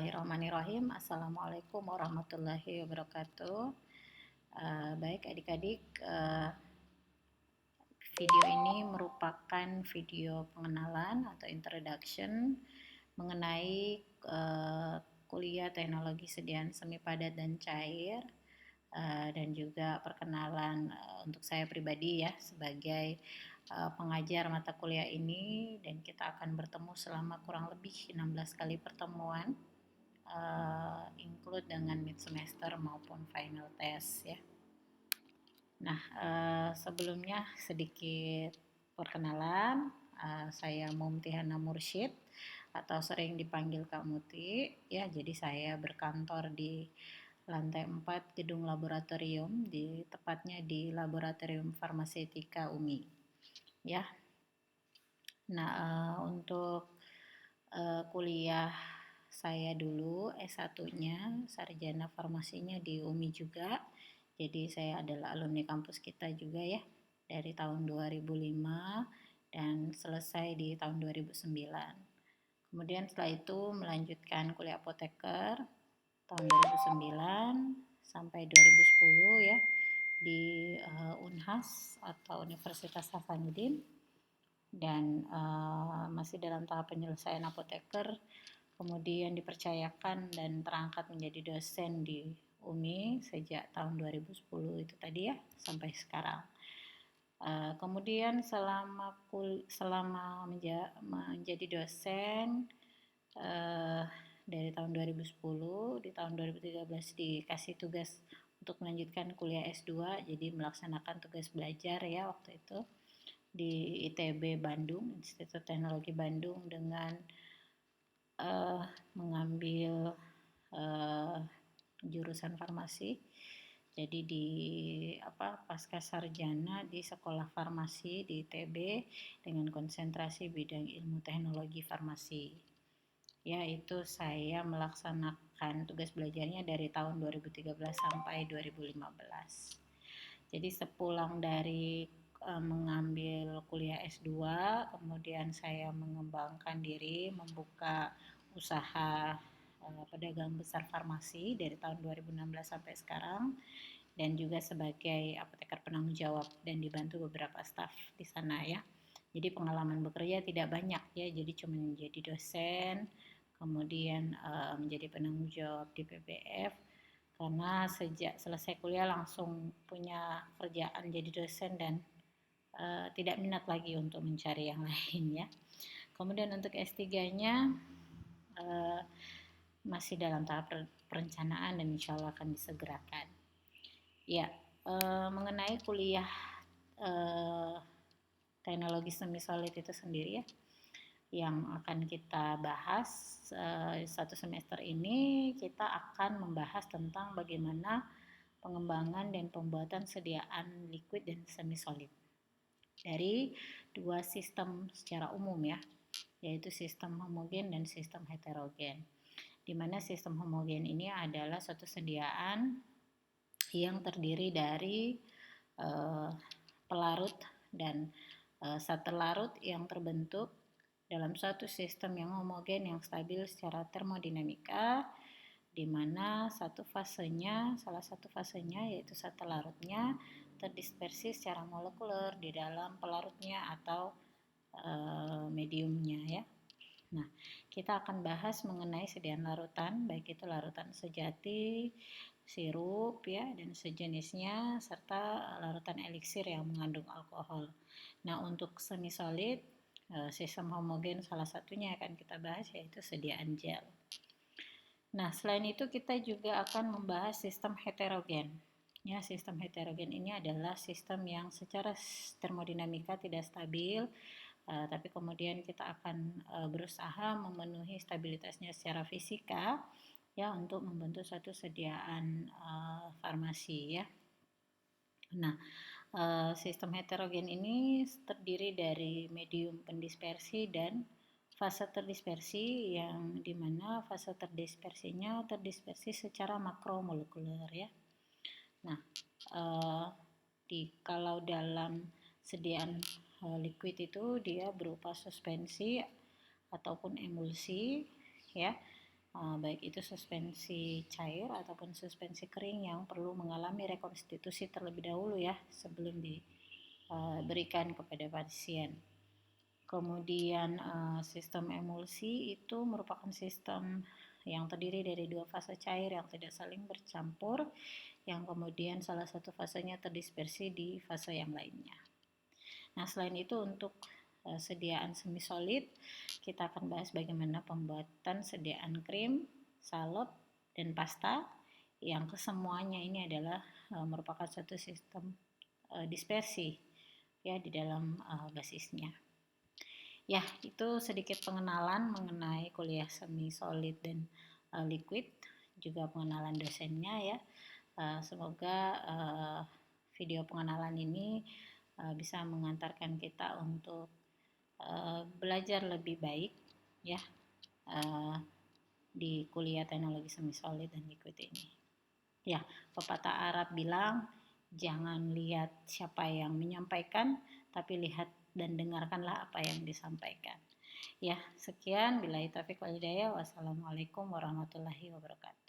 Bismillahirrahmanirrahim. Assalamualaikum warahmatullahi wabarakatuh. Baik adik-adik, video ini merupakan video pengenalan atau introduction mengenai kuliah teknologi sediaan semi padat dan cair, dan juga perkenalan untuk saya pribadi ya sebagai pengajar mata kuliah ini, dan kita akan bertemu selama kurang lebih 16 kali pertemuan, include dengan mid semester maupun final test ya. Nah, sebelumnya sedikit perkenalan, saya Mumtihana Mursyid atau sering dipanggil Kak Muti ya. Jadi saya berkantor di lantai 4 gedung laboratorium, tepatnya di Laboratorium Farmaseutika UMI ya. Nah, untuk kuliah saya dulu S1-nya sarjana farmasinya di UMI juga. Jadi saya adalah alumni kampus kita juga ya, dari tahun 2005 dan selesai di tahun 2009. Kemudian setelah itu melanjutkan kuliah apoteker tahun 2009 sampai 2010 ya di Unhas atau Universitas Hasanuddin, dan masih dalam tahap penyelesaian apoteker, kemudian dipercayakan dan terangkat menjadi dosen di UMI sejak tahun 2010 itu tadi ya sampai sekarang. Kemudian selama menjadi dosen dari tahun 2010, di tahun 2013 dikasih tugas untuk melanjutkan kuliah S2, jadi melaksanakan tugas belajar ya waktu itu di ITB Bandung, Institut Teknologi Bandung, dengan mengambil jurusan farmasi. Jadi di pasca sarjana di sekolah farmasi di ITB dengan konsentrasi bidang ilmu teknologi farmasi. Ya, itu saya melaksanakan tugas belajarnya dari tahun 2013 sampai 2015. Jadi sepulang dari mengambil kuliah S2, kemudian saya mengembangkan diri, membuka usaha pedagang besar farmasi dari tahun 2016 sampai sekarang, dan juga sebagai apoteker penanggung jawab dan dibantu beberapa staf di sana ya. Jadi pengalaman bekerja tidak banyak ya, jadi cuma menjadi dosen, kemudian menjadi penanggung jawab di PPF, karena sejak selesai kuliah langsung punya kerjaan jadi dosen dan tidak minat lagi untuk mencari yang lain ya. Kemudian untuk S3-nya masih dalam tahap perencanaan dan insya Allah akan disegerakan. Ya, mengenai kuliah teknologi semi solid itu sendiri ya, yang akan kita bahas satu semester ini, kita akan membahas tentang bagaimana pengembangan dan pembuatan sediaan liquid dan semi solid dari dua sistem secara umum ya, yaitu sistem homogen dan sistem heterogen. Di mana sistem homogen ini adalah suatu sediaan yang terdiri dari pelarut dan satelarut yang terbentuk dalam suatu sistem yang homogen yang stabil secara termodinamika, di mana salah satu fasenya yaitu satelarutnya terdispersi secara molekuler di dalam pelarutnya atau mediumnya ya. Nah, kita akan bahas mengenai sediaan larutan, baik itu larutan sejati, sirup ya dan sejenisnya, serta larutan eliksir yang mengandung alkohol. Nah, untuk semi solid, sistem homogen salah satunya akan kita bahas yaitu sediaan gel. Nah, selain itu kita juga akan membahas sistem heterogen. Ya, sistem heterogen ini adalah sistem yang secara termodinamika tidak stabil, tapi kemudian kita akan berusaha memenuhi stabilitasnya secara fisika ya untuk membentuk suatu sediaan farmasi ya. Nah, sistem heterogen ini terdiri dari medium pendispersi dan fase terdispersi, yang dimana fase terdispersinya terdispersi secara makromolekuler ya. Nah, kalau dalam sediaan liquid itu dia berupa suspensi ataupun emulsi ya, baik itu suspensi cair ataupun suspensi kering yang perlu mengalami rekonstitusi terlebih dahulu ya sebelum diberikan kepada pasien. Kemudian sistem emulsi itu merupakan sistem yang terdiri dari dua fase cair yang tidak saling bercampur, yang kemudian salah satu fasenya terdispersi di fase yang lainnya. Nah, selain itu untuk sediaan semi solid, kita akan bahas bagaimana pembuatan sediaan krim, salep, dan pasta yang kesemuanya ini adalah merupakan suatu sistem dispersi ya di dalam basisnya. Ya, itu sedikit pengenalan mengenai kuliah semi solid dan liquid, juga pengenalan dosennya ya. Semoga video pengenalan ini bisa mengantarkan kita untuk belajar lebih baik ya di kuliah teknologi semi solid dan liquid ini. Ya, pepatah Arab bilang jangan lihat siapa yang menyampaikan, tapi lihat dan dengarkanlah apa yang disampaikan. Ya, sekian. Billahi taufiq wal hidayah. Wassalamualaikum warahmatullahi wabarakatuh.